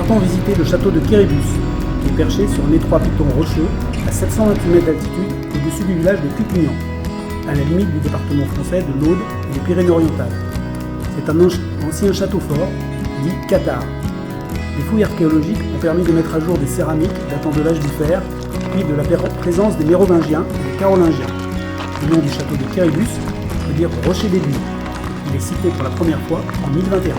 Partons visiter le château de Quéribus, qui est perché sur un étroit piton rocheux à 728 mètres d'altitude au-dessus du village de Cucugnan, à la limite du département français de l'Aude et des Pyrénées-Orientales. C'est un ancien château fort, dit Cathare. Les fouilles archéologiques ont permis de mettre à jour des céramiques datant de l'âge du fer, puis de la présence des Mérovingiens et des Carolingiens. Le nom du château de Quéribus veut dire rocher des dunes. Il est cité pour la première fois en 1021.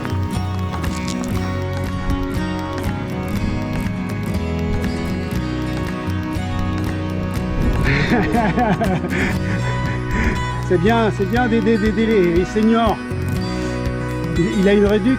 C'est bien d'aider les seniors. Il a une réduc.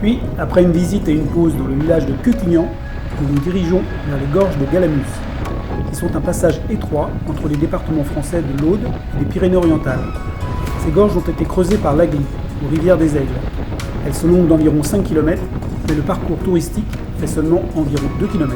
Puis, après une visite et une pause dans le village de Cucugnan, nous nous dirigeons vers les gorges de Galamus, qui sont un passage étroit entre les départements français de l'Aude et des Pyrénées-Orientales. Ces gorges ont été creusées par l'Agly, ou rivière des Aigles. Elles sont longues d'environ 5 km, mais le parcours touristique fait seulement environ 2 km.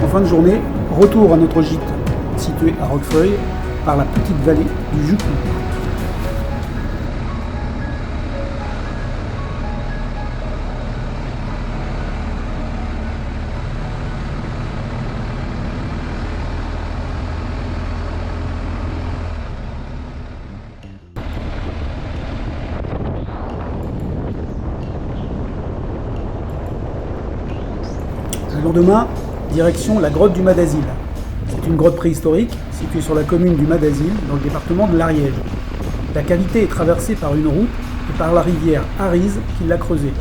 En fin de journée, retour à notre gîte, situé à Roquefeuille, par la petite vallée du Jucou. Le lendemain, direction la grotte du Madazil. C'est une grotte préhistorique située sur la commune du Madazil, dans le département de l'Ariège. La cavité est traversée par une route et par la rivière Arize qui l'a creusée.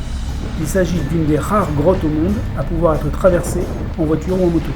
Il s'agit d'une des rares grottes au monde à pouvoir être traversée en voiture ou en moto.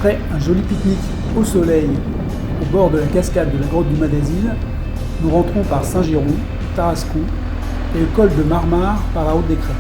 Après un joli pique-nique au soleil au bord de la cascade de la grotte du Madasil, nous rentrons par Saint-Girons, Tarascon et le col de Marmare par la route des Crêts.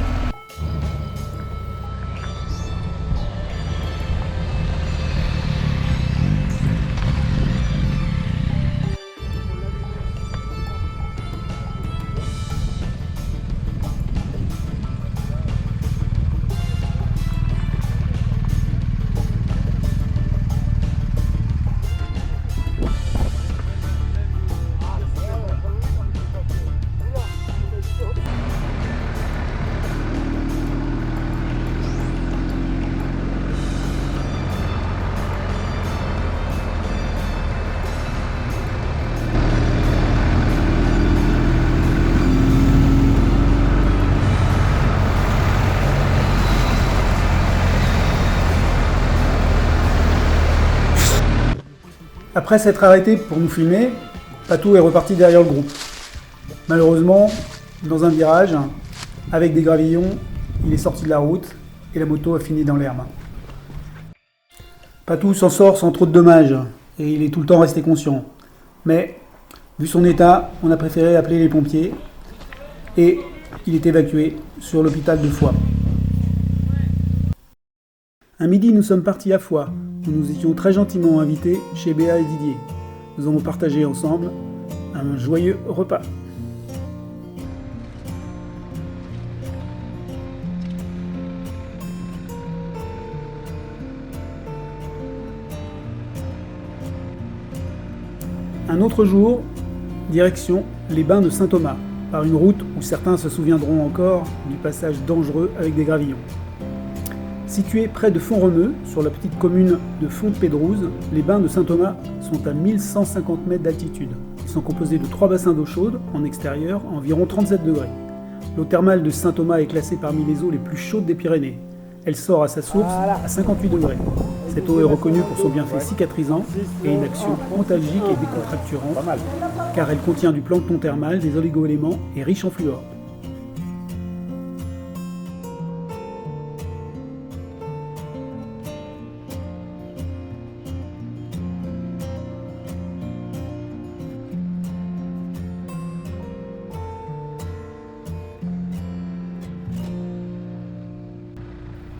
Après s'être arrêté pour nous filmer, Patou est reparti derrière le groupe. Malheureusement, dans un virage, avec des gravillons, il est sorti de la route et la moto a fini dans l'herbe. Patou s'en sort sans trop de dommages et il est tout le temps resté conscient. Mais, vu son état, on a préféré appeler les pompiers et il est évacué sur l'hôpital de Foix. Un midi, nous sommes partis à Foix, où nous étions très gentiment invités chez Béa et Didier. Nous avons partagé ensemble un joyeux repas. Un autre jour, direction les bains de Saint-Thomas, par une route où certains se souviendront encore du passage dangereux avec des gravillons. Situés près de Font-Romeu, sur la petite commune de Font-de-Pédrouse, les bains de Saint-Thomas sont à 1150 mètres d'altitude. Ils sont composés de 3 bassins d'eau chaude, en extérieur, à environ 37 degrés. L'eau thermale de Saint-Thomas est classée parmi les eaux les plus chaudes des Pyrénées. Elle sort à sa source à 58 degrés. Cette eau est reconnue pour son bienfait cicatrisant et une action antalgique et décontracturante, car elle contient du plancton thermal, des oligo-éléments et riche en fluor.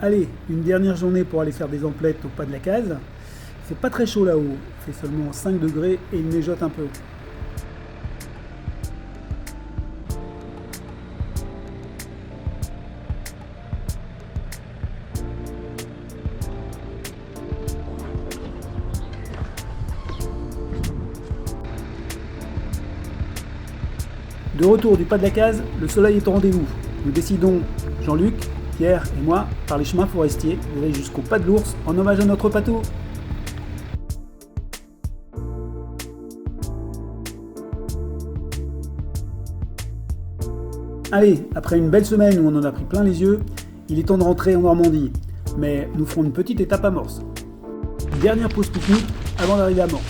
Allez, une dernière journée pour aller faire des emplettes au pas de la case. Il fait pas très chaud là-haut, il fait seulement 5 degrés et il neigeote un peu. De retour du pas de la case, le soleil est au rendez-vous. Nous décidons, Jean-Luc, Pierre et moi, par les chemins forestiers, d'aller jusqu'au pas de l'ours en hommage à notre Patou. Allez, après une belle semaine où on en a pris plein les yeux, il est temps de rentrer en Normandie. Mais nous ferons une petite étape à Morse. Dernière pause pique-nique avant d'arriver à Morse.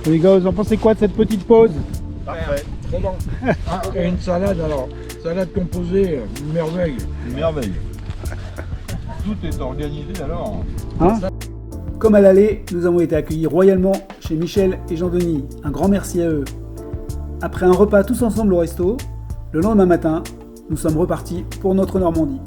Les gars, vous en pensez quoi de cette petite pause? Parfait, très bon. Et une salade alors, salade composée, une merveille. Une merveille. Tout est organisé alors. Hein? Comme à l'aller, nous avons été accueillis royalement chez Michel et Jean-Denis. Un grand merci à eux. Après un repas tous ensemble au resto, le lendemain matin, nous sommes repartis pour notre Normandie.